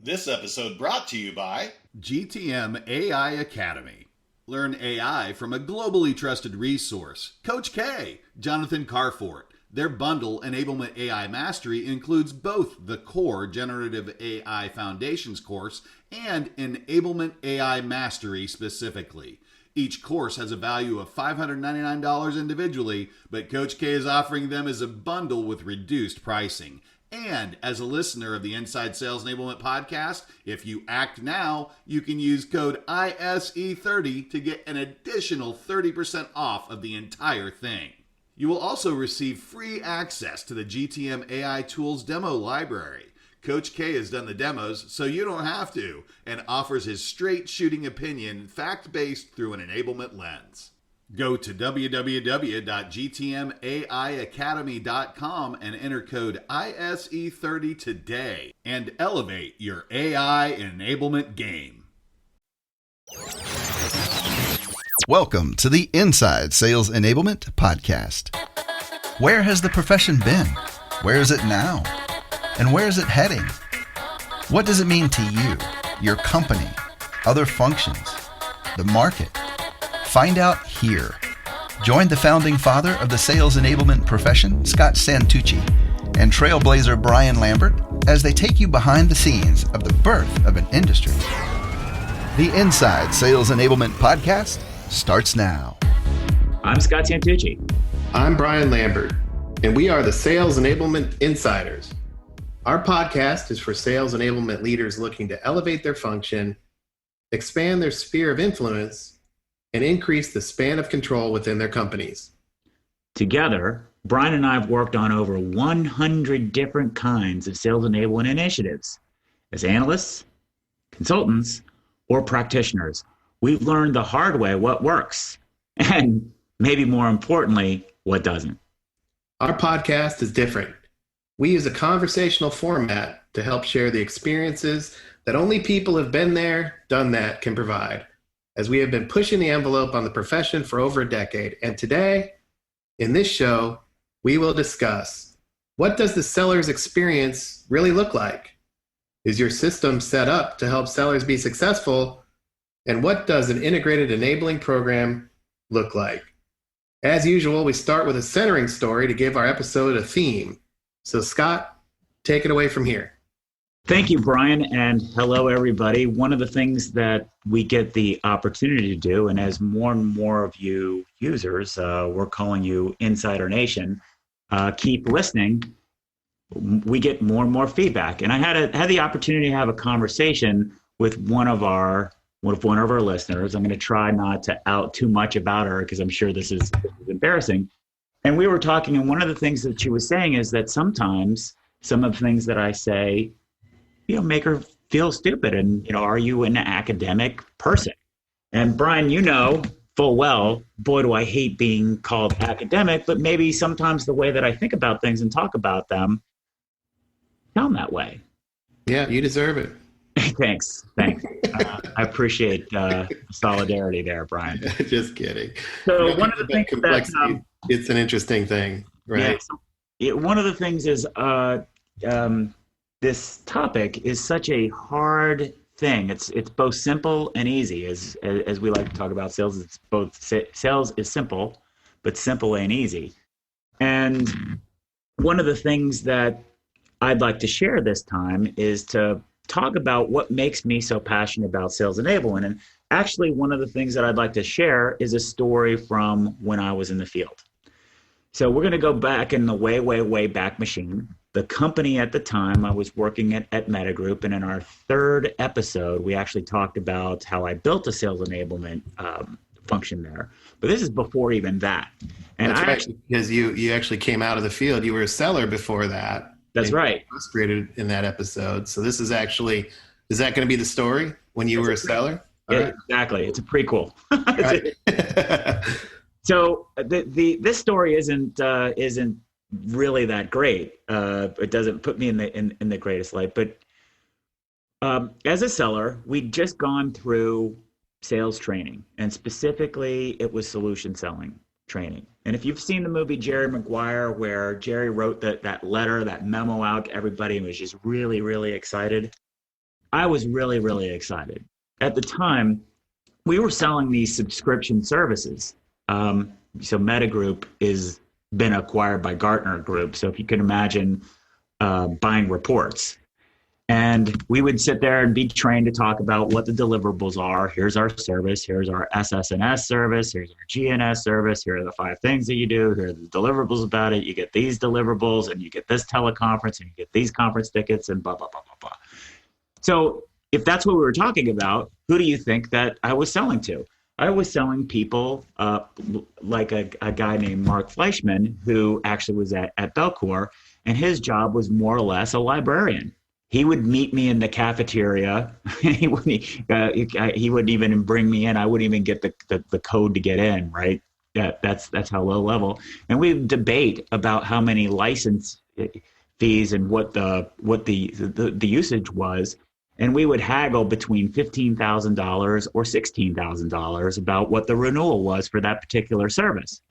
This episode brought to you by GTM AI Academy. Learn AI from a globally trusted resource. Coach K, Jonathan Carfort. Their bundle, Enablement AI Mastery, includes both the core Generative AI Foundations course and Enablement AI Mastery specifically. Each course has a value of $599 individually, but Coach K is offering them as a bundle with reduced pricing. And as a listener of the Inside Sales Enablement podcast, if you act now, you can use code ISE30 to get an additional 30% off of the entire thing. You will also receive free access to the GTM AI Tools demo library. Coach K has done the demos, so you don't have to, and offers his straight shooting opinion, fact-based through an enablement lens. Go to www.gtmaiacademy.com and enter code ISE30 today and elevate your AI enablement game. Welcome to the Inside Sales Enablement podcast. Where has the profession been? Where is it now? And where is it heading? What does it mean to you, your company, other functions, the market? Find out here. Join the founding father of the sales enablement profession, Scott Santucci, and Trailblazer Brian Lambert as they take you behind the scenes of the birth of an industry. The Inside Sales Enablement podcast starts now. I'm Scott Santucci. I'm Brian Lambert, and we are the Sales Enablement Insiders. Our podcast is for sales enablement leaders looking to elevate their function, expand their sphere of influence, and increase the span of control within their companies. Together, Brian and I have worked on over 100 different kinds of sales enablement initiatives. As analysts, consultants, or practitioners, we've learned the hard way what works, and maybe more importantly, what doesn't. Our podcast is different. We use a conversational format to help share the experiences that only people who have been there, done that can provide, as we have been pushing the envelope on the profession for over a decade. And today, in this show, we will discuss, what does the seller's experience really look like? Is your system set up to help sellers be successful? And what does an integrated enabling program look like? As usual, we start with a centering story to give our episode a theme. So Scott, take it away from here. Thank you, Brian, and hello, everybody. One of the things that we get the opportunity to do, and as more and more of you users, we're calling you Insider Nation, keep listening, we get more and more feedback. And I had the opportunity to have a conversation with one of our listeners. I'm going to try not to out too much about her because I'm sure this is embarrassing. And we were talking, and one of the things that she was saying is that sometimes some of the things that I say, make her feel stupid. And, are you an academic person? And Brian, full well, boy, do I hate being called academic, but maybe sometimes the way that I think about things and talk about them sound that way. Yeah, you deserve it. Thanks. I appreciate solidarity there, Brian. Just kidding. So one of the things complexity, it's an interesting thing, right? Yeah, one of the things is this topic is such a hard thing. It's both simple and easy, as we like to talk about sales. It's both sales is simple, but simple ain't easy. And one of the things that I'd like to share this time is to talk about what makes me so passionate about sales enablement. And actually, one of the things that I'd like to share is a story from when I was in the field. So we're going to go back in the way, way, way back machine. The company at the time, I was working at Metagroup, and in our third episode, we actually talked about how I built a sales enablement function there. But this is before even that. And that's right, because you actually came out of the field. You were a seller before that. That's right. Illustrated in that episode. So this is that going to be the story when you were a seller? Yeah, right. Exactly. It's a prequel. So this story isn't really that great. It doesn't put me in the greatest light. But as a seller, we'd just gone through sales training, and specifically, it was solution selling training. And if you've seen the movie Jerry Maguire, where Jerry wrote that letter, that memo out to everybody, and was just really, really excited, I was really, really excited. At the time, we were selling these subscription services. So Meta Group is been acquired by Gartner Group. So if you can imagine buying reports. And we would sit there and be trained to talk about what the deliverables are. Here's our service. Here's our SS&S service. Here's our GNS service. Here are the 5 things that you do. Here are the deliverables about it. You get these deliverables, and you get this teleconference, and you get these conference tickets, and blah, blah, blah, blah, blah. So if that's what we were talking about, who do you think that I was selling to? I was selling people like a guy named Mark Fleischman, who actually was at Belcor, and his job was more or less a librarian. He would meet me in the cafeteria. He wouldn't even bring me in. I wouldn't even get the code to get in, right? That's how low level. And we would debate about how many license fees and what the usage was. And we would haggle between $15,000 or $16,000 about what the renewal was for that particular service.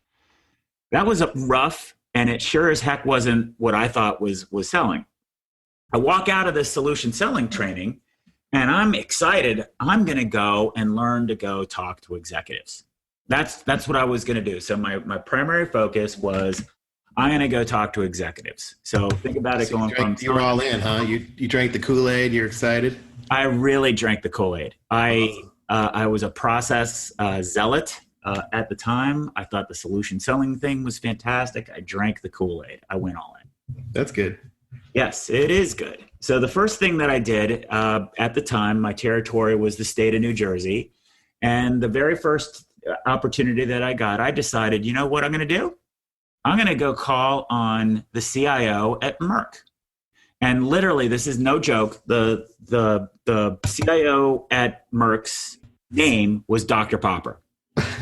That was rough, and it sure as heck wasn't what I thought was selling. I walk out of this solution selling training, and I'm excited. I'm going to go and learn to go talk to executives. That's what I was going to do. So my primary focus was I'm going to go talk to executives. So think about it going from... You were all in, huh? You drank the Kool-Aid. You're excited? I really drank the Kool-Aid. I was a process zealot at the time. I thought the solution selling thing was fantastic. I drank the Kool-Aid. I went all in. That's good. Yes, it is good. So the first thing that I did at the time, my territory was the state of New Jersey. And the very first opportunity that I got, I decided, you know what I'm going to do? I'm going to go call on the CIO at Merck. And literally, this is no joke, the CIO at Merck's name was Dr. Popper.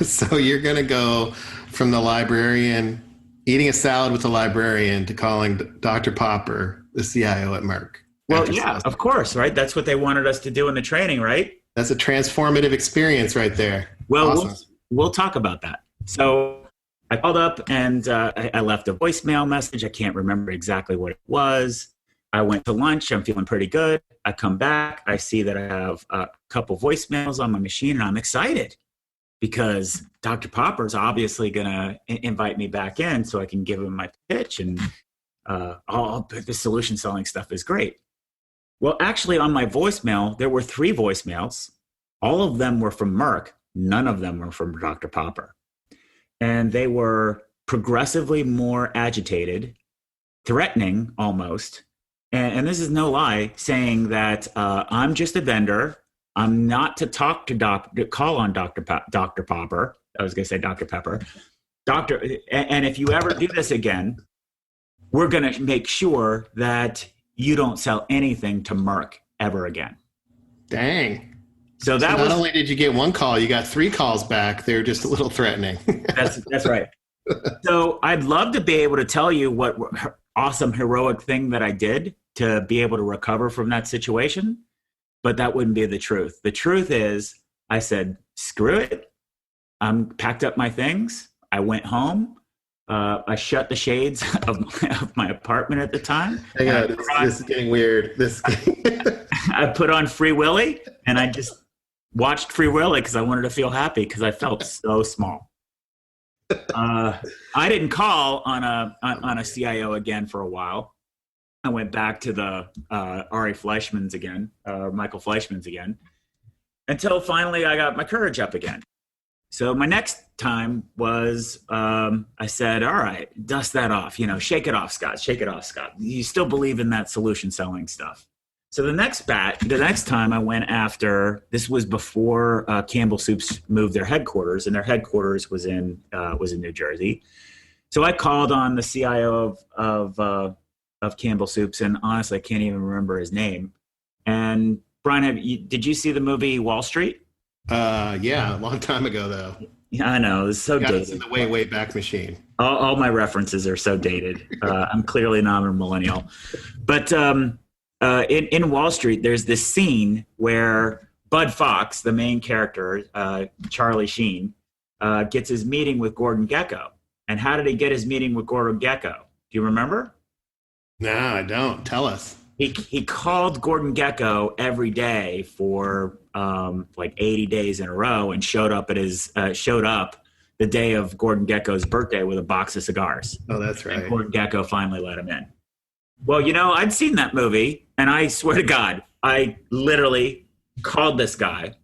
So you're going to go from the librarian, eating a salad with the librarian, to calling Dr. Popper, the CIO at Merck. Well, yeah, of course, right? That's what they wanted us to do in the training, right? That's a transformative experience right there. Well, awesome. we'll talk about that. So I called up and I left a voicemail message. I can't remember exactly what it was. I went to lunch. I'm feeling pretty good. I come back. I see that I have a couple voicemails on my machine, and I'm excited because Dr. Popper's obviously going to invite me back in so I can give him my pitch, and all the solution selling stuff is great. Well, actually, on my voicemail, there were 3 voicemails. All of them were from Merck. None of them were from Dr. Popper. And they were progressively more agitated, threatening almost. And this is no lie, saying that I'm just a vendor. I'm not to talk to call on Dr. Popper. I was going to say Dr. Pepper. And if you ever do this again, we're going to make sure that you don't sell anything to Merck ever again. Dang. So not only did you get 1 call, you got 3 calls back. They're just a little threatening. That's right. So I'd love to be able to tell you what awesome heroic thing that I did to be able to recover from that situation, but that wouldn't be the truth. The truth is I said, screw it. I packed up my things. I went home. I shut the shades of my apartment at the time. Hang on, this is getting weird. I put on Free Willy, and I just watched Free Willy because I wanted to feel happy because I felt so small. I didn't call on a CIO again for a while. I went back to the Ari Fleischmans again, Michael Fleischmans again, until finally I got my courage up again. So my next time was, I said, all right, dust that off, shake it off, Scott, shake it off, Scott. You still believe in that solution selling stuff. So the next time I went after, this was before Campbell Soups moved their headquarters, and their headquarters was in New Jersey. So I called on the CIO of Campbell Soups, and honestly, I can't even remember his name. And Brian, did you see the movie Wall Street? Yeah, a long time ago though. Yeah, I know. It's so dated. It's in the way back machine. All my references are so dated. I'm clearly not a millennial. But in Wall Street, there's this scene where Bud Fox, the main character, Charlie Sheen, gets his meeting with Gordon Gekko. And how did he get his meeting with Gordon Gekko? Do you remember? No, I don't. Tell us. he called Gordon Gekko every day for like 80 days in a row, and showed up the day of Gordon Gekko's birthday with a box of cigars. Oh, that's right. And Gordon Gekko finally let him in. Well, I'd seen that movie, and I swear to God, I literally called this guy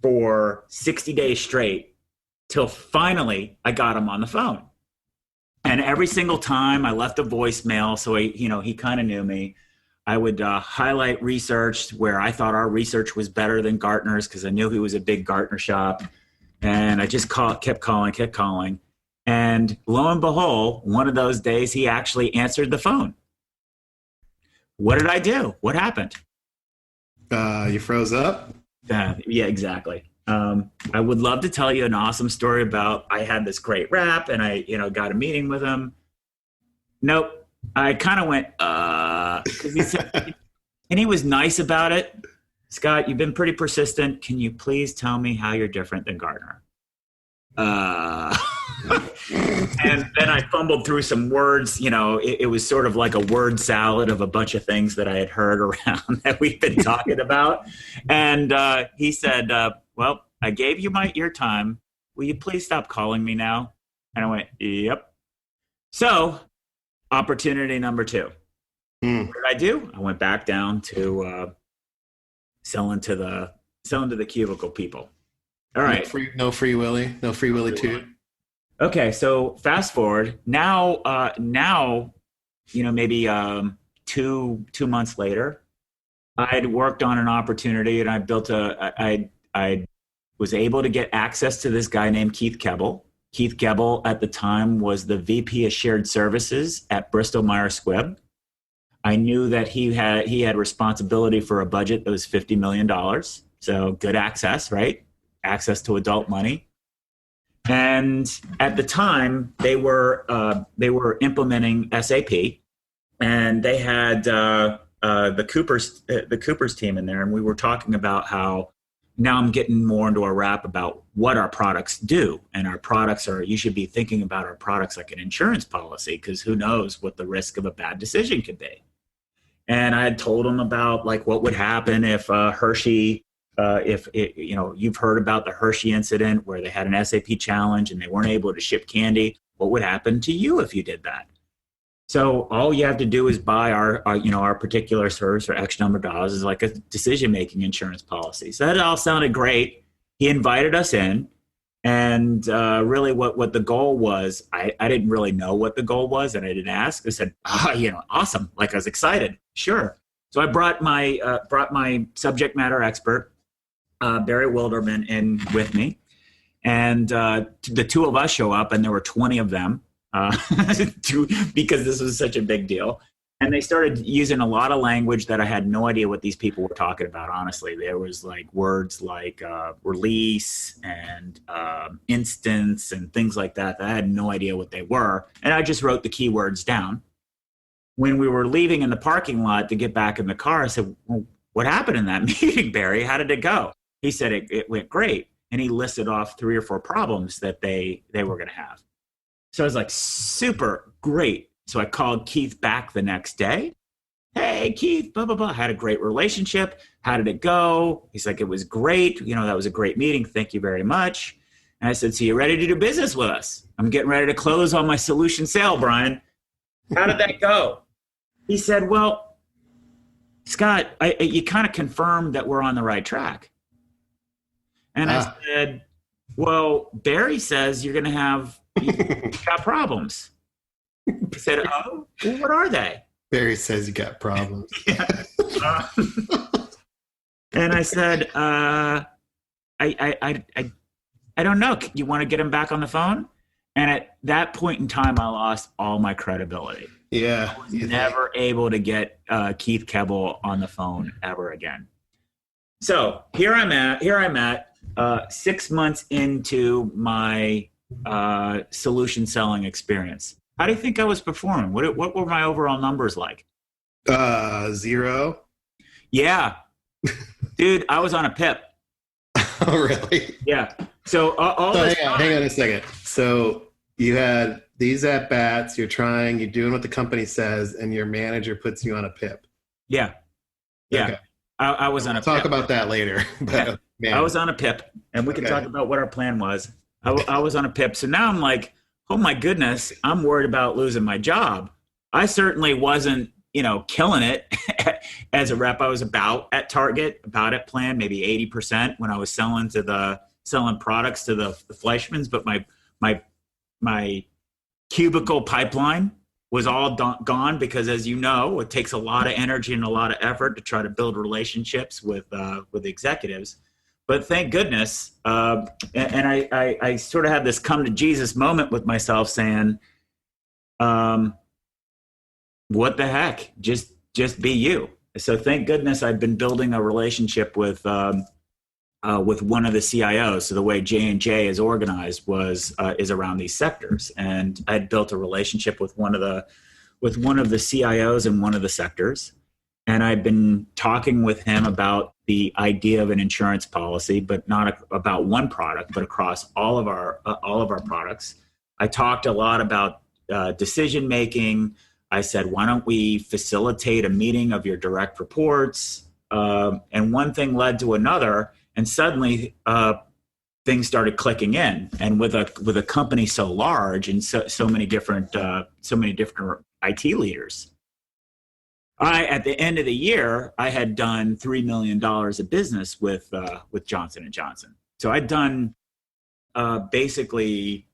for 60 days straight till finally I got him on the phone. And every single time I left a voicemail, so he kind of knew me. I would highlight research where I thought our research was better than Gartner's, because I knew he was a big Gartner shop. And I just kept calling. And lo and behold, one of those days, he actually answered the phone. What did I do? What happened? You froze up? Yeah, exactly. I would love to tell you an awesome story about I had this great rap and I, got a meeting with him. Nope. I kind of went, 'cause he said, and he was nice about it. Scott, you've been pretty persistent. Can you please tell me how you're different than Gartner? And then I fumbled through some words. It was sort of like a word salad of a bunch of things that I had heard around that we've been talking about. And he said, well, I gave you your time. Will you please stop calling me now? And I went, yep. So opportunity number 2. What did I do? I went back down to selling to the cubicle people. All right. No free Willy 2. Okay, so fast forward now. Maybe 2 months later, I'd worked on an opportunity, and I was able to get access to this guy named Keith Keble. Keith Keble at the time was the VP of Shared Services at Bristol Myers Squibb. I knew that he had responsibility for a budget that was $50 million. So good access, right? Access to adult money. And at the time, they were implementing SAP, and they had the Cooper's team in there, and we were talking about how now I'm getting more into a rap about what our products do, and our products you should be thinking about our products like an insurance policy, because who knows what the risk of a bad decision could be. And I had told them about like what would happen if Hershey. You've heard about the Hershey incident where they had an SAP challenge and they weren't able to ship candy. What would happen to you if you did that? So all you have to do is buy our particular service for X number of dollars is like a decision-making insurance policy. So that all sounded great. He invited us in, and really what the goal was, I didn't really know what the goal was, and I didn't ask. I said, awesome. Like I was excited. Sure. So I brought my subject matter expert, Barry Wilderman, in with me, and the 2 of us show up, and there were 20 of them because this was such a big deal. And they started using a lot of language that I had no idea what these people were talking about. Honestly, there was like words like release and instance and things like that I had no idea what they were, and I just wrote the keywords down. When we were leaving in the parking lot to get back in the car, I said, well, what happened in that meeting, Barry? How did it go? He said it went great. And he listed off 3 or 4 problems that they were going to have. So I was like, super great. So I called Keith back the next day. Hey, Keith, blah, blah, blah. Had a great relationship. How did it go? He's like, it was great. That was a great meeting. Thank you very much. And I said, so you ready to do business with us? I'm getting ready to close on my solution sale, Brian. How did that go? He said, well, Scott, you kind of confirmed that we're on the right track. And I said, well, Barry says you've got problems. He said, oh, well, what are they? Barry says you got problems. Yeah. And I said, I don't know. You want to get him back on the phone? And at that point in time, I lost all my credibility. Yeah. I was never able to get Keith Keble on the phone ever again. So here I'm at 6 months into my solution selling experience. How do you think I was performing? What were my overall numbers like? 0. Yeah. Dude, I was on a PIP. Oh, really? Yeah. So hang on a second. So you had these at bats, you're doing what the company says, and your manager puts you on a PIP. Yeah. Yeah. Okay. I was on a Talk PIP. about that later. But, I was on a PIP, and we can talk about what our plan was. I was on a PIP. So now I'm like, oh my goodness, I'm worried about losing my job. I certainly wasn't, killing it as a rep. I was about at target, about at plan, maybe 80% when I was selling products to the Fleischmans. But my cubicle pipeline was all gone because, as you know, it takes a lot of energy and a lot of effort to try to build relationships with executives. But thank goodness, and I sort of had this come to Jesus moment with myself, saying, "What the heck? Just be you." So thank goodness I've been building a relationship with one of the CIOs. So the way J&J is organized is around these sectors, and I'd built a relationship with one of the CIOs in one of the sectors. And I've been talking with him about the idea of an insurance policy, but not about one product, but across all of our products. I talked a lot about decision making. I said, why don't we facilitate a meeting of your direct reports? And one thing led to another, and suddenly things started clicking in. And with a company so large and so many different IT leaders. At the end of the year, I had done $3 million of business with Johnson & Johnson. So I'd done basically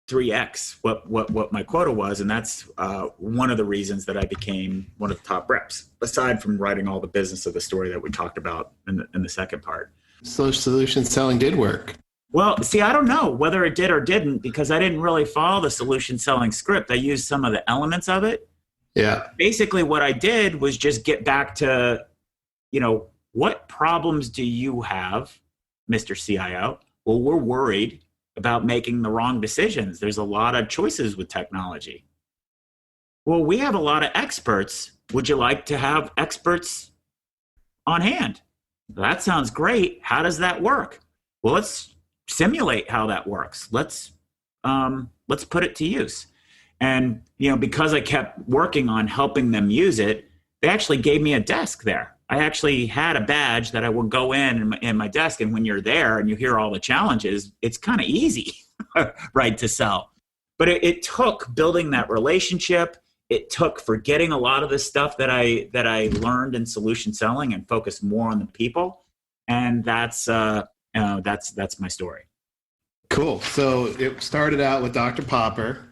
3x what my quota was, and that's one of the reasons that I became one of the top reps, aside from writing all the business of the story that we talked about in the second part. So solution selling did work. Well, see, I don't know whether it did or didn't, because I didn't really follow the solution selling script. I used some of the elements of it. Yeah. Basically, what I did was just get back to, what problems do you have, Mr. CIO? Well, we're worried about making the wrong decisions. There's a lot of choices with technology. Well, we have a lot of experts. Would you like to have experts on hand? That sounds great. How does that work? Well, let's simulate how that works. Let's put it to use. And, because I kept working on helping them use it, they actually gave me a desk there. I actually had a badge that I would go in my desk. And when you're there and you hear all the challenges, it's kind of easy, right, to sell. But it took building that relationship. It took forgetting a lot of the stuff that I learned in solution selling and focus more on the people. And that's my story. Cool. So it started out with Dr. Popper,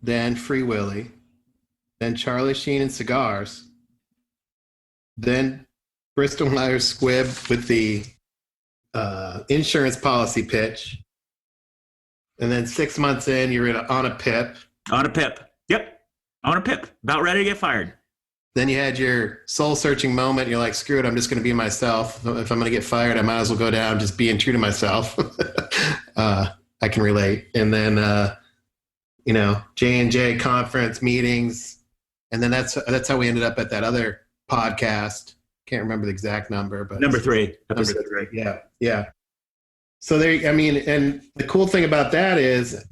then Free Willy, then Charlie Sheen and Cigars, then Bristol Myers Squibb with the insurance policy pitch, and then 6 months in, you're on a PIP. On a PIP. Yep. On a PIP. About ready to get fired. Then you had your soul-searching moment. You're like, screw it, I'm just going to be myself. If I'm going to get fired, I might as well go down just being true to myself. I can relate. And then, J&J conference meetings. And then that's how we ended up at that other podcast. Can't remember the exact number, but number 3. Episode 3. Yeah. So and the cool thing about that is,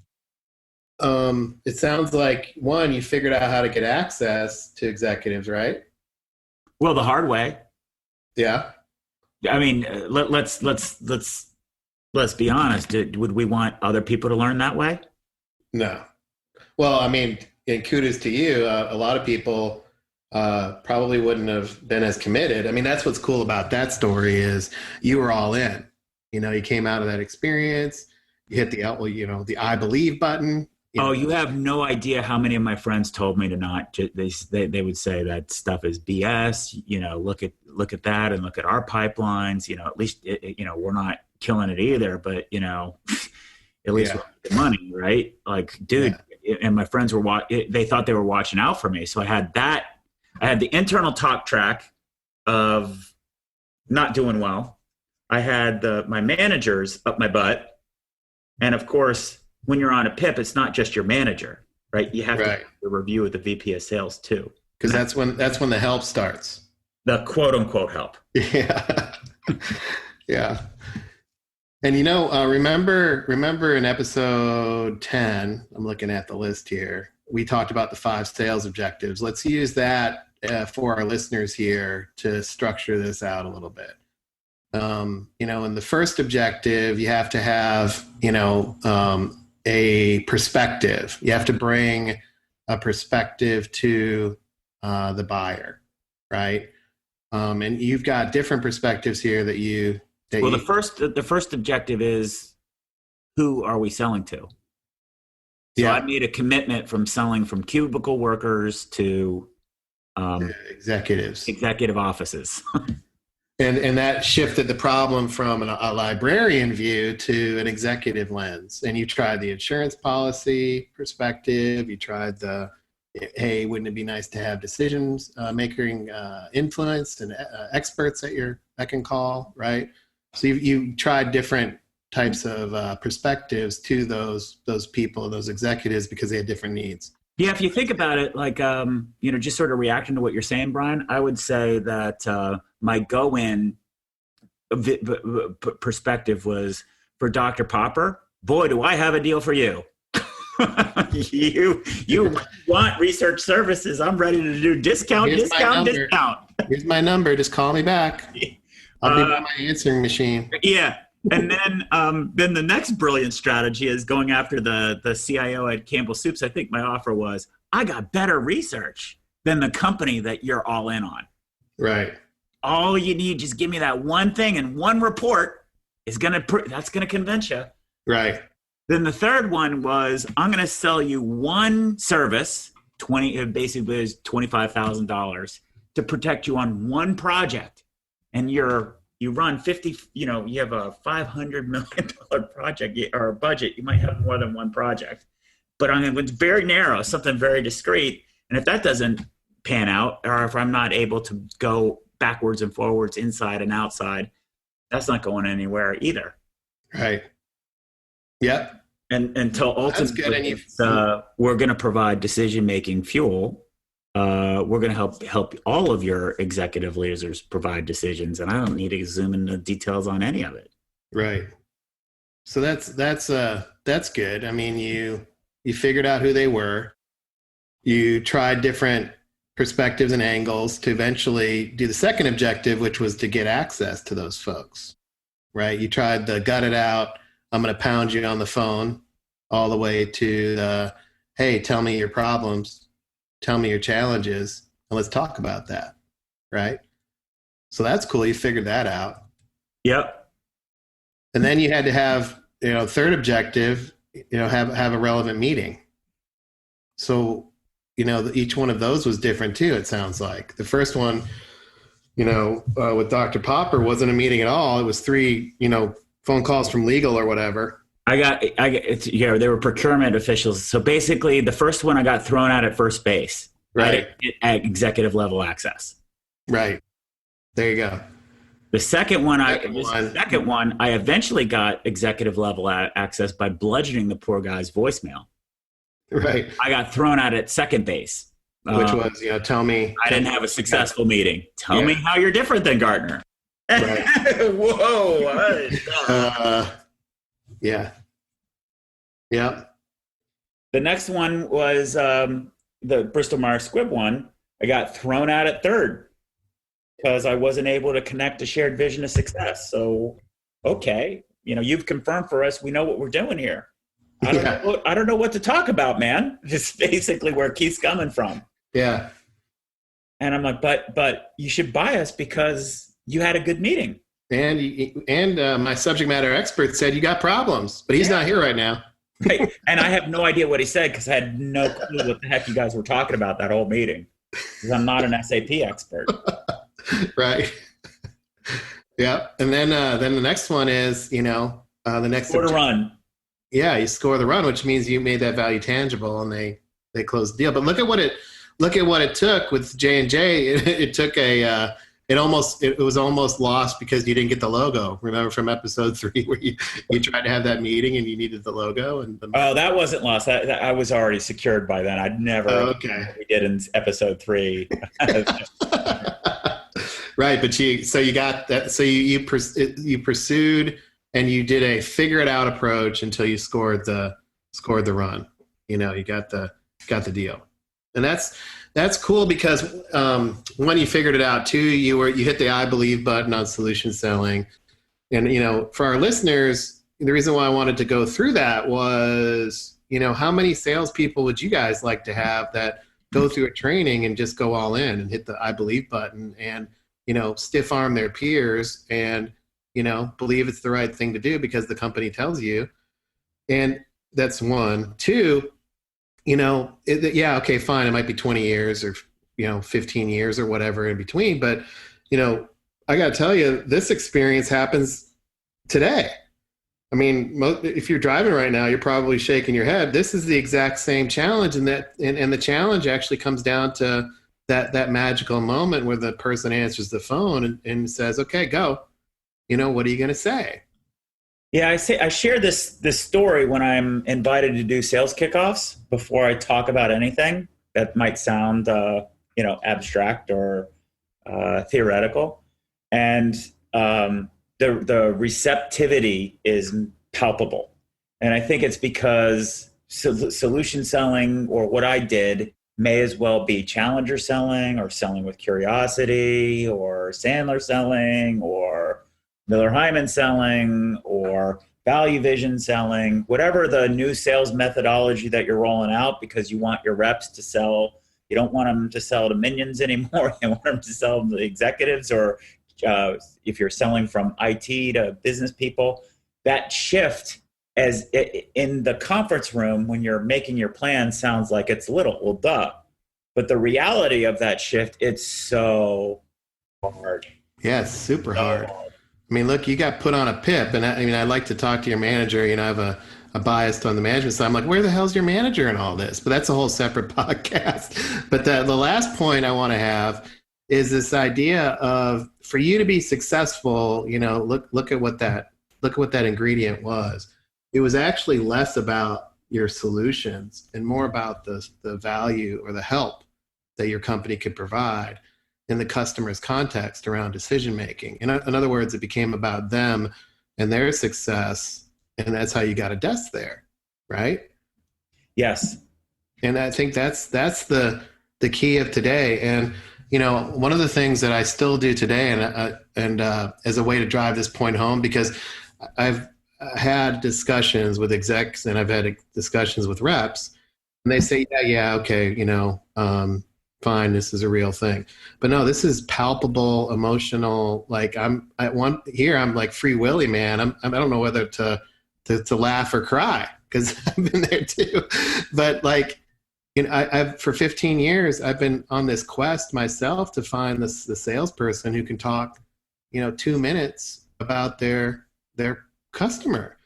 it sounds like, one, you figured out how to get access to executives, right? Well, the hard way. Yeah. I mean, let's be honest. Would we want other people to learn that way? No. Well, and kudos to you. A lot of people probably wouldn't have been as committed. That's what's cool about that story is you were all in. You came out of that experience. You hit the I believe button. You have no idea how many of my friends told me to not. They would say that stuff is BS. Look at that and look at our pipelines. At least we're not killing it either. But at least we're making money, right? Like, dude. Yeah. And my friends they thought they were watching out for me. So I had that. I had the internal talk track of not doing well. I had my managers up my butt, and of course, when you're on a PIP, it's not just your manager, right? You have to have the review with the VP of sales too, because that's when the help starts. The quote unquote help. Yeah, yeah. And remember in episode 10, I'm looking at the list here, we talked about the 5 sales objectives. Let's use that for our listeners here to structure this out a little bit. In the first objective, you have to have, a perspective. You have to bring a perspective to the buyer, right? And you've got different perspectives here the first objective is, who are we selling to? So I made a commitment from selling from cubicle workers to executive offices. And that shifted the problem from a librarian view to an executive lens. And you tried the insurance policy perspective. You tried hey, wouldn't it be nice to have decisions making influence and experts at your beck and call, right? So you tried different types of perspectives to those people, those executives, because they had different needs. Yeah, if you think about it, like, just sort of reacting to what you're saying, Brian, I would say that my go-in perspective was for Dr. Popper. Boy, do I have a deal for you. You want research services. I'm ready to do discount. Here's my number. Just call me back. I'll be by my answering machine. Yeah. And then the next brilliant strategy is going after the CIO at Campbell Soups. I think my offer was, I got better research than the company that you're all in on. Right. All you need, just give me that one thing and one report that's going to convince you. Right. Then the third one was, I'm going to sell you one service, basically is $25,000 to protect you on one project. And you run 50, you have a $500 million project or budget. You might have more than one project, but it's very narrow, something very discrete. And if that doesn't pan out, or if I'm not able to go backwards and forwards, inside and outside, that's not going anywhere either. Right. Yep. And until ultimately we're going to provide decision-making fuel. We're going to help all of your executive leaders provide decisions, and I don't need to zoom into details on any of it. Right. So that's good. I mean, you figured out who they were. You tried different perspectives and angles to eventually do the second objective, which was to get access to those folks. Right. You tried the gut it out, I'm going to pound you on the phone, all the way to the, hey, tell me your problems. Tell me your challenges, and let's talk about that, right? So that's cool. You figured that out. Yep. And then you had to have, third objective, have a relevant meeting. So, each one of those was different too, it sounds like. The first one, with Dr. Popper wasn't a meeting at all. It was 3, phone calls from legal or whatever. They were procurement officials. So basically the first one I got thrown out at first base. Right. I didn't get executive level access. Right. There you go. The second one, I eventually got executive level access by bludgeoning the poor guy's voicemail. Right. I got thrown out at second base. Which was, tell me. I didn't have a successful meeting. Tell me how you're different than Gartner. Right. Whoa. Yeah. Yeah. The next one was the Bristol Myers Squibb one. I got thrown out at third because I wasn't able to connect a shared vision of success. So, okay, you've confirmed for us. We know what we're doing here. I don't know what to talk about, man. Just basically where Keith's coming from. Yeah. And I'm like, but you should buy us because you had a good meeting. And my subject matter expert said you got problems, but he's not here right now. Right. And I have no idea what he said because I had no clue what the heck you guys were talking about that whole meeting. Because I'm not an SAP expert. Right. Yeah. And then the next one is, the next score to run. Yeah, you score the run, which means you made that value tangible, and they closed the deal. But look at what it took with J&J. It took it was almost lost because you didn't get the logo. Remember from episode 3 where you tried to have that meeting and you needed the logo? That wasn't lost. I was already secured by then. I'd never. Oh, okay. We did in episode 3. Right, but you got that. So you pursued and you did a figure it out approach until you scored the run. You got the deal. And that's cool because when you figured it out too, you hit the I believe button on solution selling. And for our listeners, the reason why I wanted to go through that was, how many salespeople would you guys like to have that go through a training and just go all in and hit the I believe button and stiff arm their peers and believe it's the right thing to do because the company tells you. And that's one. Two, yeah, okay, fine. It might be 20 years or, 15 years or whatever in between. But, I got to tell you, this experience happens today. I mean, if you're driving right now, you're probably shaking your head. This is the exact same challenge. And the challenge actually comes down to that magical moment where the person answers the phone and says, okay, go. What are you going to say? Yeah, I share this story when I'm invited to do sales kickoffs before I talk about anything that might sound, abstract or theoretical, and the receptivity is palpable, and I think it's because solution selling, or what I did, may as well be challenger selling or selling with curiosity or Sandler selling or Miller Hyman selling or value vision selling, whatever the new sales methodology that you're rolling out, because you want your reps to sell. You don't want them to sell to minions anymore. You want them to sell to executives, or if you're selling from IT to business people. That shift in the conference room when you're making your plan sounds like it's little. Well, duh. But the reality of that shift, it's so hard. Yeah, it's super hard. I mean, look, you got put on a PIP, and I like to talk to your manager. I have a bias on the management side. I'm like, where the hell's your manager in all this? But that's a whole separate podcast. But the last point I want to have is this idea of, for you to be successful, look at what that ingredient was. It was actually less about your solutions and more about the value or the help that your company could provide in the customer's context around decision making. In other words, it became about them and their success, and that's how you got a desk there, right? Yes. And I think that's the key of today. And one of the things that I still do today, and as a way to drive this point home, because I've had discussions with execs and I've had discussions with reps, and they say, yeah, okay, fine, this is a real thing. But no, this is palpable, emotional. Like I'm like Free Willy, man. I don't know whether to laugh or cry, because I've been there too. But I've for 15 years, I've been on this quest myself to find the salesperson who can talk, 2 minutes about their customer.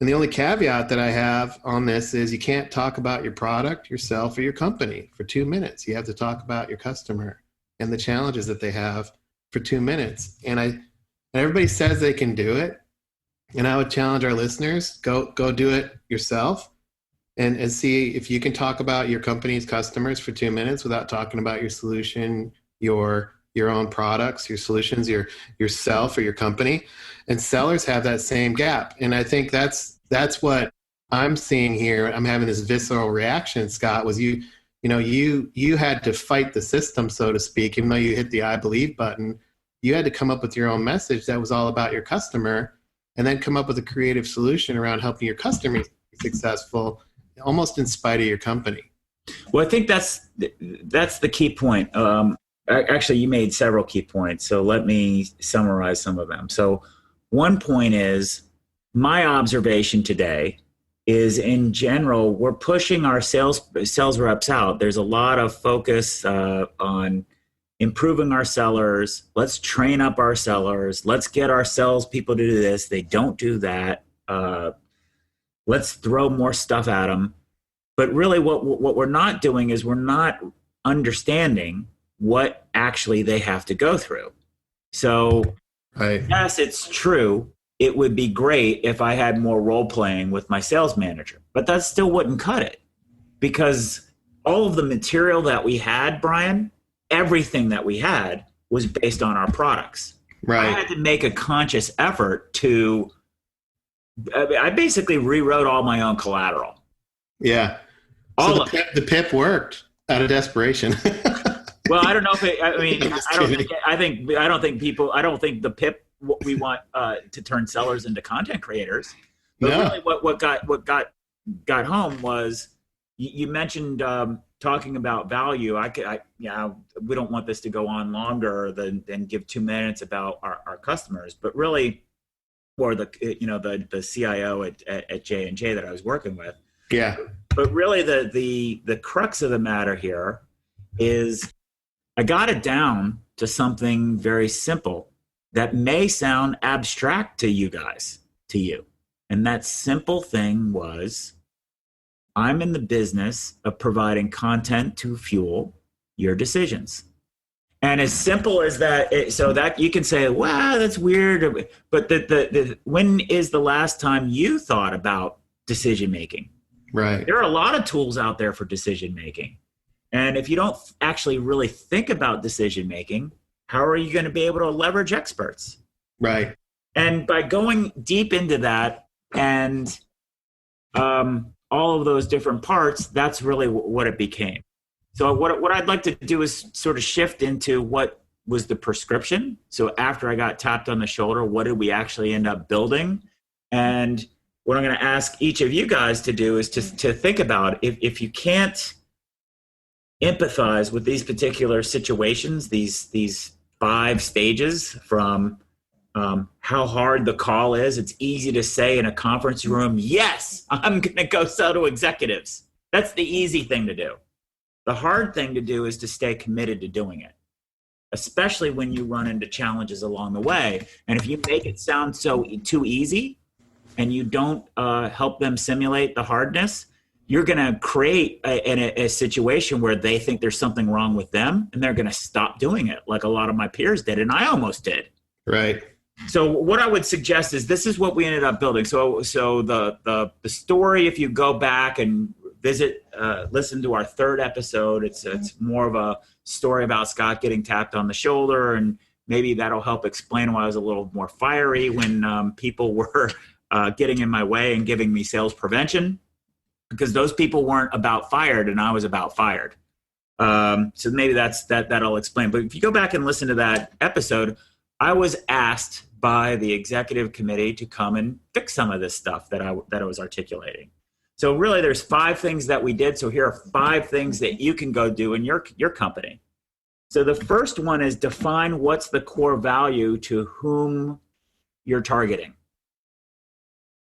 And the only caveat that I have on this is you can't talk about your product, yourself, or your company for 2 minutes. You have to talk about your customer and the challenges that they have for 2 minutes. And everybody says they can do it. And I would challenge our listeners, go do it yourself and see if you can talk about your company's customers for 2 minutes without talking about your solution, your own products, your solutions, yourself or your company. And sellers have that same gap. And I think that's what I'm seeing here. I'm having this visceral reaction, Scott, was you had to fight the system, so to speak. Even though you hit the I believe button, you had to come up with your own message that was all about your customer, and then come up with a creative solution around helping your customer be successful, almost in spite of your company. Well, I think that's the key point. Actually, you made several key points, so let me summarize some of them. So one point is, my observation today is, in general, we're pushing our sales reps out. There's a lot of focus on improving our sellers. Let's train up our sellers. Let's get our salespeople to do this. They don't do that. Let's throw more stuff at them. But really what we're not doing is we're not understanding what actually they have to go through. So right. Yes, it's true. It would be great if I had more role playing with my sales manager, but that still wouldn't cut it, because all of the material that we had, Brian, everything that we had was based on our products. Right. I had to make a conscious effort to I basically rewrote all my own collateral. Yeah. All So of the PIP worked out of desperation. Well, I don't know if it, I mean, I'm just I don't kidding. think, I don't think the PIP, what we want to turn sellers into content creators. But No. really what got home was you mentioned talking about value. We don't want this to go on longer than give 2 minutes about our customers, but really, or the CIO at J&J that I was working with. Yeah. But really the crux of the matter here is I got it down to something very simple that may sound abstract to you guys, to you. And that simple thing was, I'm in the business of providing content to fuel your decisions. And as simple as that, so that you can say, wow, that's weird. But when is the last time you thought about decision making? Right. There are a lot of tools out there for decision making. And if you don't actually really think about decision making, how are you going to be able to leverage experts? Right. And by going deep into that and all of those different parts, that's really what it became. So what I'd like to do is sort of shift into what was the prescription. So after I got tapped on the shoulder, what did we actually end up building? And what I'm going to ask each of you guys to do is to think about if you can't empathize with these particular situations, these 5 stages from how hard the call is. It's easy to say in a conference room, yes, I'm going to go sell to executives. That's the easy thing to do. The hard thing to do is to stay committed to doing it, especially when you run into challenges along the way. And if you make it sound too easy and you don't help them simulate the hardness, you're going to create a situation where they think there's something wrong with them and they're going to stop doing it, like a lot of my peers did, and I almost did. Right. So what I would suggest is this is what we ended up building. So the story, if you go back and listen to our 3rd episode, it's more of a story about Scott getting tapped on the shoulder, and maybe that'll help explain why I was a little more fiery when people were getting in my way and giving me sales prevention. Because those people weren't about fired and I was about fired. So maybe that'll explain. But if you go back and listen to that episode, I was asked by the executive committee to come and fix some of this stuff that I was articulating. So really there's 5 things that we did. So here are 5 things that you can go do in your company. So the first one is define what's the core value to whom you're targeting.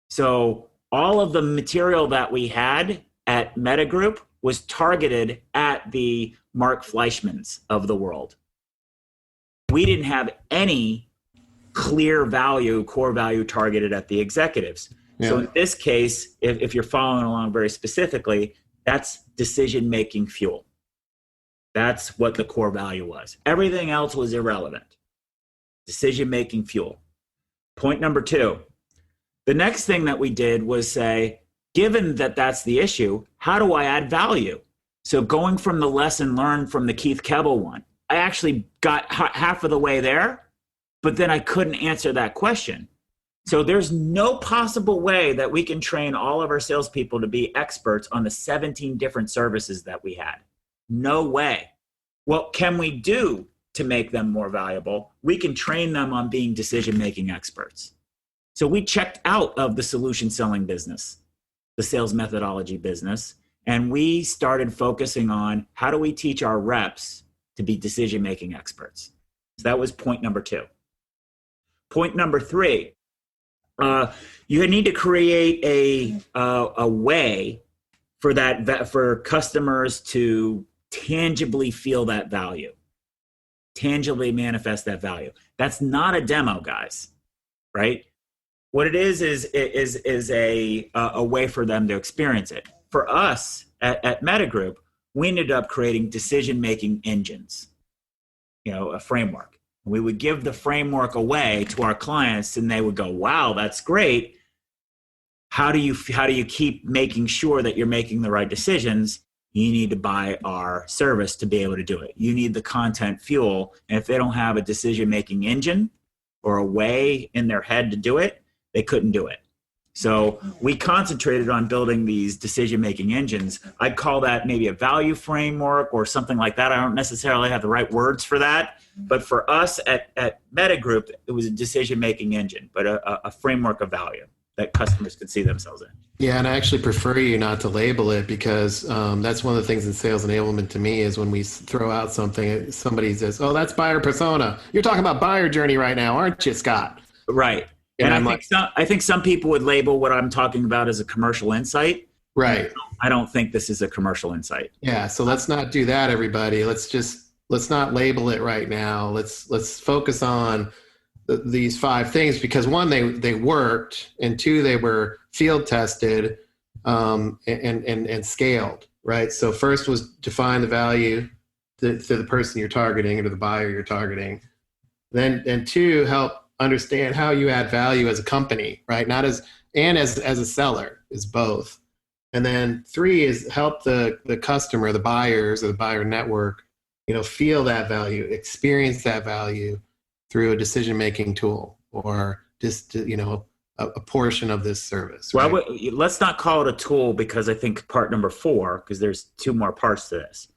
So all of the material that we had at Metagroup was targeted at the Mark Fleischmans of the world. We didn't have any clear value, core value targeted at the executives. Yeah. So in this case, if you're following along very specifically, that's decision-making fuel. That's what the core value was. Everything else was irrelevant. Decision-making fuel. Point number 2. The next thing that we did was say, given that that's the issue, how do I add value? So going from the lesson learned from the Keith Keble one, I actually got half of the way there, but then I couldn't answer that question. So there's no possible way that we can train all of our salespeople to be experts on the 17 different services that we had. No way. What can we do to make them more valuable? We can train them on being decision-making experts. So we checked out of the solution selling business, the sales methodology business, and we started focusing on how do we teach our reps to be decision-making experts. So that was point number 2. Point number 3, you need to create a way for customers to tangibly feel that value, tangibly manifest that value. That's not a demo, guys, right? What it is a way for them to experience it. For us at Metagroup, we ended up creating decision-making engines, a framework. We would give the framework away to our clients, and they would go, "Wow, that's great. How do you keep making sure that you're making the right decisions? You need to buy our service to be able to do it. You need the content fuel, and if they don't have a decision-making engine or a way in their head to do it, they couldn't do it." So we concentrated on building these decision-making engines. I'd call that maybe a value framework or something like that. I don't necessarily have the right words for that. But for us at Meta Group, it was a decision-making engine, but a framework of value that customers could see themselves in. Yeah, and I actually prefer you not to label it because that's one of the things in sales enablement to me is when we throw out something, somebody says, oh, that's buyer persona. You're talking about buyer journey right now, aren't you, Scott? Right. And I think some people would label what I'm talking about as a commercial insight. Right. I don't think this is a commercial insight. Yeah. So let's not do that, everybody. Let's not label it right now. Let's focus on these 5 things because 1, they worked, and 2, they were field tested and scaled. Right. So first was define the value to the person you're targeting or to the buyer you're targeting. Then 2, help understand how you add value as a company, right? Not as a seller, is both. And then 3 is help the customer, the buyers or the buyer network, feel that value, experience that value through a decision-making tool or just, a portion of this service. Right? Well, let's not call it a tool because I think part number 4, because there's 2 more parts to this.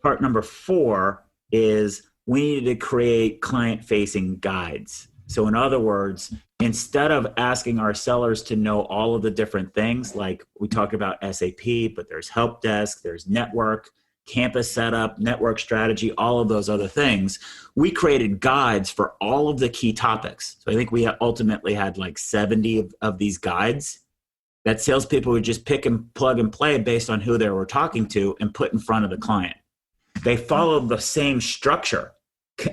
Part number 4 is we needed to create client-facing guides. So in other words, instead of asking our sellers to know all of the different things, like we talked about SAP, but there's help desk, there's network, campus setup, network strategy, all of those other things, we created guides for all of the key topics. So I think we ultimately had like 70 of these guides that salespeople would just pick and plug and play based on who they were talking to and put in front of the client. They followed the same structure.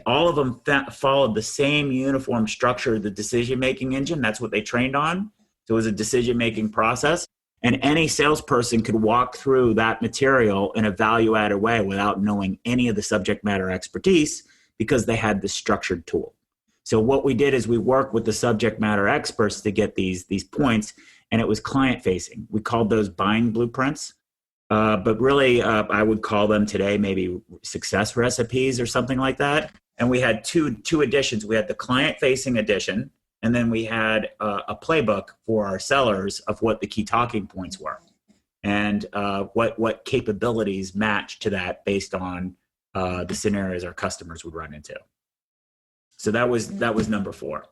All of them followed the same uniform structure of the decision-making engine. That's what they trained on. So it was a decision-making process. And any salesperson could walk through that material in a value-added way without knowing any of the subject matter expertise because they had this structured tool. So what we did is we worked with the subject matter experts to get these points, and it was client-facing. We called those buying blueprints. But really, I would call them today maybe success recipes or something like that. And we had two editions. We had the client-facing edition, and then we had a playbook for our sellers of what the key talking points were and what capabilities matched to that based on the scenarios our customers would run into. So that was number 4.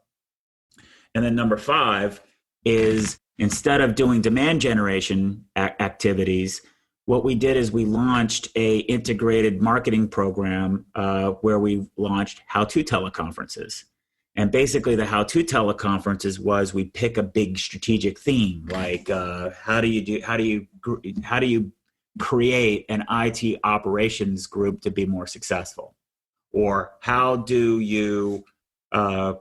And then number 5 is instead of doing demand generation activities, what we did is we launched a integrated marketing program where we launched how-to teleconferences. And basically the how-to teleconferences was we pick a big strategic theme, like how do you create an IT operations group to be more successful? Or how do you do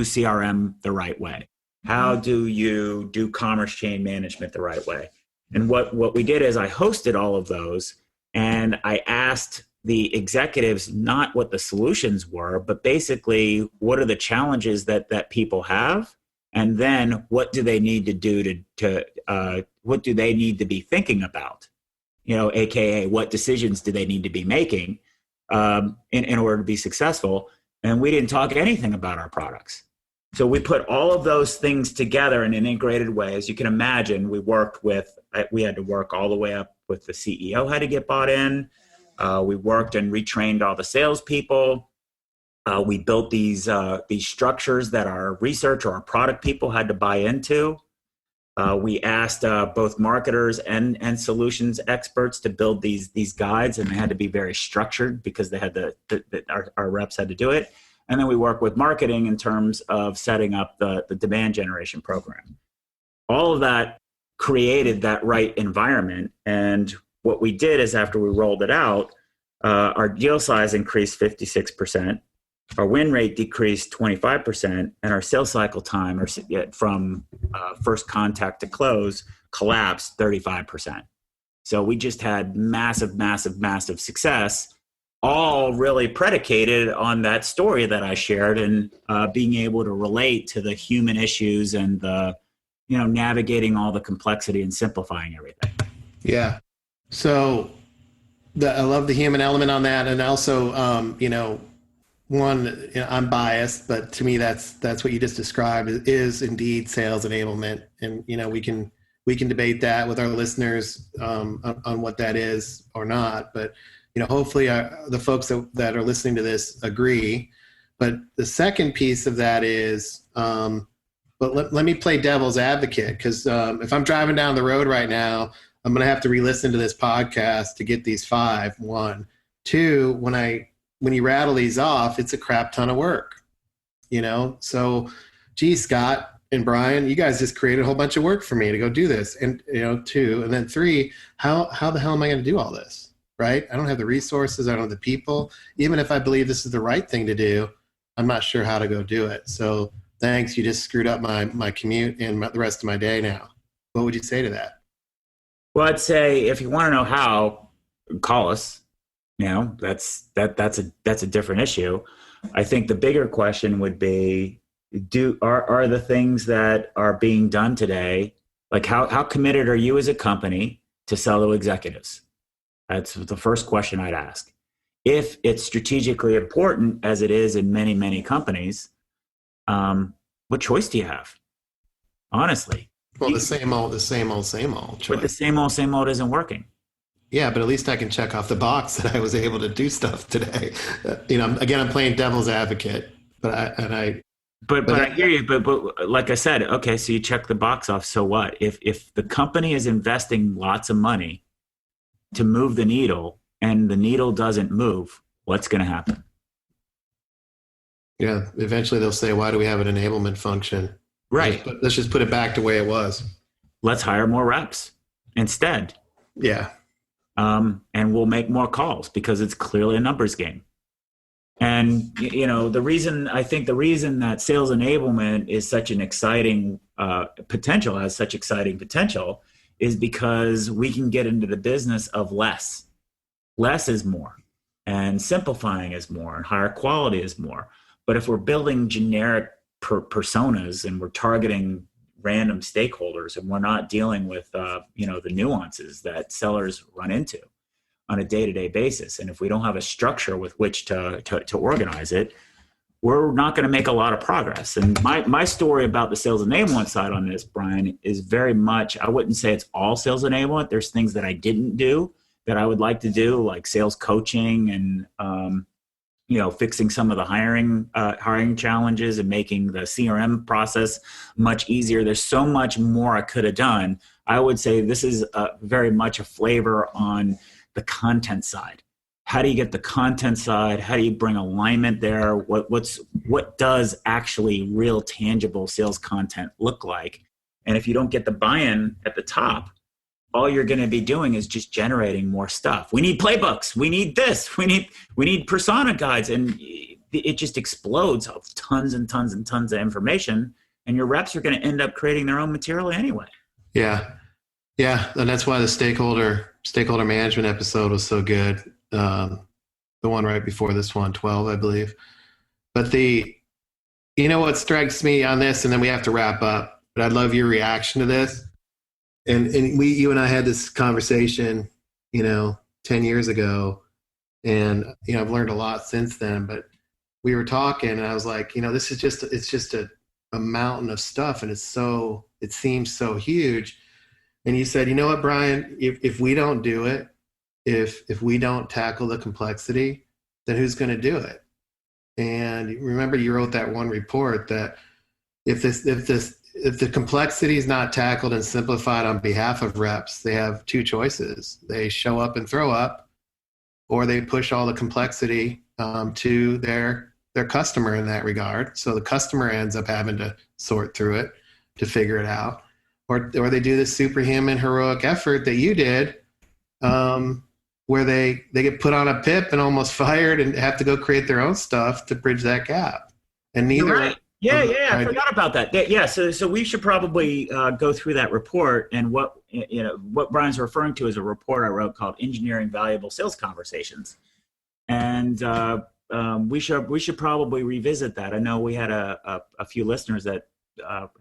CRM the right way? How do you do commerce chain management the right way? And what we did is I hosted all of those, and I asked the executives not what the solutions were, but basically what are the challenges that people have, and then what do they need to do to what do they need to be thinking about, AKA what decisions do they need to be making in order to be successful. And we didn't talk anything about our products. So we put all of those things together in an integrated way. As you can imagine, we had to work all the way up with the CEO had to get bought in. We worked and retrained all the salespeople. We built these structures that our research or our product people had to buy into. We asked both marketers and solutions experts to build these guides, and they had to be very structured because they had our reps had to do it. And then we work with marketing in terms of setting up the demand generation program. All of that created that right environment. And what we did is after we rolled it out, our deal size increased 56%, our win rate decreased 25%, and our sales cycle time from first contact to close collapsed 35%. So we just had massive, massive, massive success, all really predicated on that story that I shared and being able to relate to the human issues and the, navigating all the complexity and simplifying everything. Yeah. So I love the human element on that. And also, I'm biased, but to me, that's what you just described is indeed sales enablement. And, we can debate that with our listeners on what that is or not. But, hopefully the folks that are listening to this agree. But the second piece of that is, but let me play devil's advocate, because if I'm driving down the road right now, I'm going to have to re-listen to this podcast to get these 5. 1, 2, when you rattle these off, it's a crap ton of work, So, gee, Scott and Brian, you guys just created a whole bunch of work for me to go do this. And, 2, and then 3, how the hell am I going to do all this? Right? I don't have the resources. I don't have the people. Even if I believe this is the right thing to do, I'm not sure how to go do it. So thanks. You just screwed up my commute and the rest of my day now. What would you say to that? Well, I'd say if you want to know how, call us. That's a different issue. I think the bigger question would be, are the things that are being done today, like how committed are you as a company to sell to executives? That's the first question I'd ask. If it's strategically important, as it is in many, many companies, what choice do you have? Honestly. Well, the same old choice. But the same old isn't working. Yeah, but at least I can check off the box that I was able to do stuff today. Again, I'm playing devil's advocate, but I hear you. But like I said, okay, so you check the box off. So what? If the company is investing lots of money to move the needle and the needle doesn't move, what's going to happen? Yeah, eventually they'll say, why do we have an enablement function? Right. Let's just put it back the way it was. Let's hire more reps instead. Yeah. And we'll make more calls because it's clearly a numbers game. And, the reason that sales enablement is such an exciting potential, has such exciting potential, is because we can get into the business of less. Less is more, and simplifying is more, and higher quality is more. But if we're building generic personas and we're targeting random stakeholders and we're not dealing with, the nuances that sellers run into on a day-to-day basis, and if we don't have a structure with which to organize it, we're not going to make a lot of progress. And my story about the sales enablement side on this, Brian, is very much, I wouldn't say it's all sales enablement. There's things that I didn't do that I would like to do, like sales coaching and, fixing some of the hiring challenges and making the CRM process much easier. There's so much more I could have done. I would say this is very much a flavor on the content side. How do you get the content side? How do you bring alignment there? What does actually real tangible sales content look like? And if you don't get the buy-in at the top, all you're going to be doing is just generating more stuff. We need playbooks. We need this. We need persona guides. And it just explodes of tons and tons and tons of information. And your reps are going to end up creating their own material anyway. Yeah. Yeah. And that's why the stakeholder management episode was so good. The one right before this one, 12, I believe. But what strikes me on this, and then we have to wrap up, but I'd love your reaction to this. And you and I had this conversation, 10 years ago, and, I've learned a lot since then, but we were talking and I was like, this is just a mountain of stuff. And it seems so huge. And you said, you know what, Brian, if we don't do it, if we don't tackle the complexity, then who's going to do it? And remember, you wrote that one report that if the complexity is not tackled and simplified on behalf of reps, they have two choices. They show up and throw up, or they push all the complexity to their customer in that regard. So the customer ends up having to sort through it to figure it out. Or they do this superhuman heroic effort that you did, where they get put on a PIP and almost fired and have to go create their own stuff to bridge that gap. And neither. You're right. Yeah, I forgot about that. Yeah, so we should probably go through that report, and what Brian's referring to is a report I wrote called "Engineering Valuable Sales Conversations," and we should probably revisit that. I know we had a few listeners that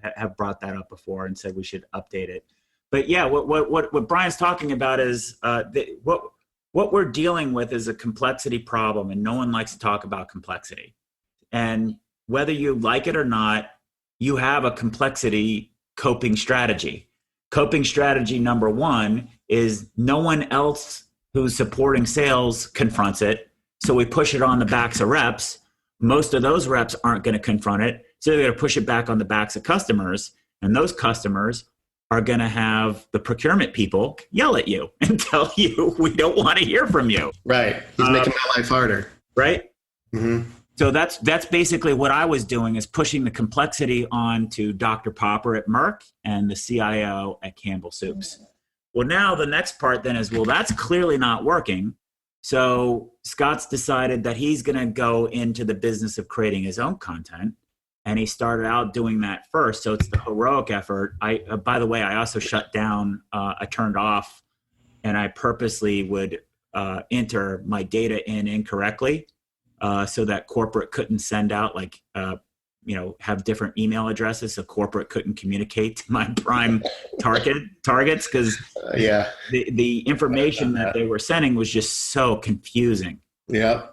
have brought that up before and said we should update it. But yeah, what Brian's talking about is what we're dealing with is a complexity problem, and no one likes to talk about complexity. And whether you like it or not, you have a complexity coping strategy. Coping strategy number one is no one else who's supporting sales confronts it. So we push it on the backs of reps. Most of those reps aren't going to confront it. So they're going to push it back on the backs of customers. And those customers are going to have the procurement people yell at you and tell you, we don't want to hear from you. Right. He's making my life harder. Right. Mm-hmm. So that's basically what I was doing, is pushing the complexity on to Dr. Popper at Merck and the CIO at Campbell Soups. Well, now the next part then is, well, that's clearly not working. So Scott's decided that he's going to go into the business of creating his own content. And he started out doing that first. So it's the heroic effort. By the way, I also shut down, I turned off, and I purposely would enter my data in incorrectly. So that corporate couldn't send out have different email addresses, so corporate couldn't communicate to my prime targets, because the information that they were sending was just so confusing. Yeah.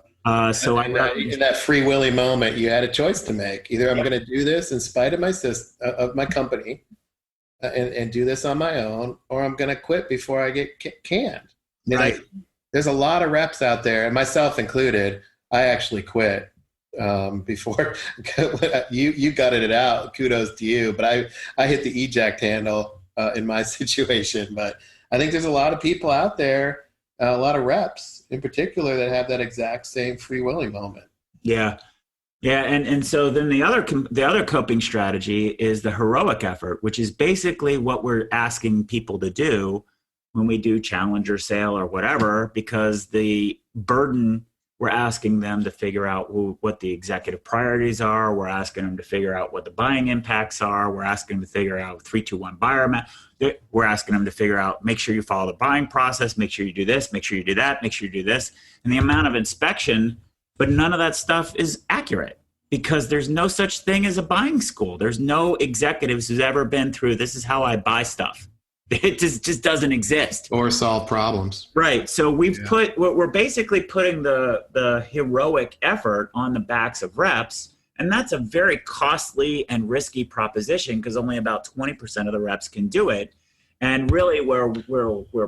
So in that free willy moment, you had a choice to make. Either I'm going to do this in spite of my company, and do this on my own, or I'm going to quit before I get canned. Right. There's a lot of reps out there, and myself included. I actually quit before you gutted it out. Kudos to you. But I hit the eject handle in my situation. But I think there's a lot of people out there, a lot of reps in particular, that have that exact same free willing moment. Yeah. Yeah. And so then the other coping strategy is the heroic effort, which is basically what we're asking people to do when we do challenge or sale or whatever, because the burden, we're asking them to figure out what the executive priorities are. We're asking them to figure out what the buying impacts are. We're asking them to figure out 3-2-1 buyer map. We're asking them to figure out, make sure you follow the buying process, make sure you do this, make sure you do that, make sure you do this. And the amount of inspection, but none of that stuff is accurate, because there's no such thing as a buying school. There's no executives who's ever been through, this is how I buy stuff. It just doesn't exist. Or solve problems. Right. So we're basically putting the heroic effort on the backs of reps. And that's a very costly and risky proposition, because only about 20% of the reps can do it. And really where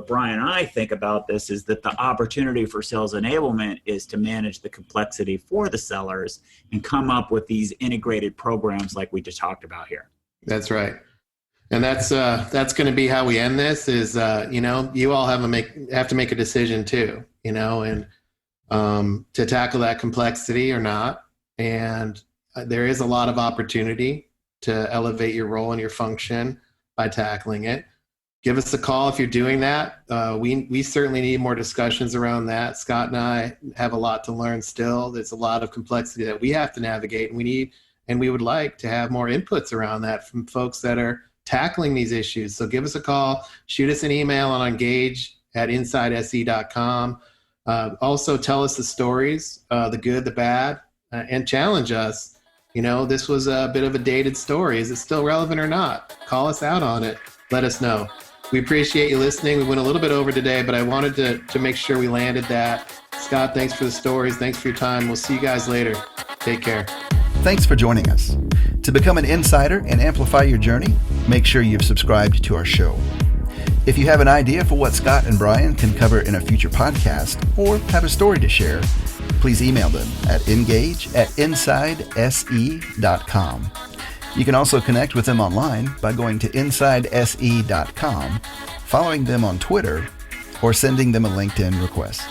Brian and I think about this is that the opportunity for sales enablement is to manage the complexity for the sellers and come up with these integrated programs like we just talked about here. That's right. And that's going to be how we end this. Is you all have to make a decision too, and to tackle that complexity or not. And there is a lot of opportunity to elevate your role and your function by tackling it. Give us a call if you're doing that. We certainly need more discussions around that. Scott and I have a lot to learn still. There's a lot of complexity that we have to navigate, and we would like to have more inputs around that from folks that are tackling these issues. So give us a call, shoot us an email on engage@insidese.com. Also tell us the stories, the good, the bad, and challenge us. This was a bit of a dated story. Is it still relevant or not? Call us out on it. Let us know. We appreciate you listening. We went a little bit over today, but I wanted to make sure we landed that. Scott, thanks for the stories. Thanks for your time. We'll see you guys later. Take care. Thanks for joining us. To become an insider and amplify your journey, make sure you've subscribed to our show. If you have an idea for what Scott and Brian can cover in a future podcast, or have a story to share, please email them at engage@insidese.com. You can also connect with them online by going to insidese.com, following them on Twitter, or sending them a LinkedIn request.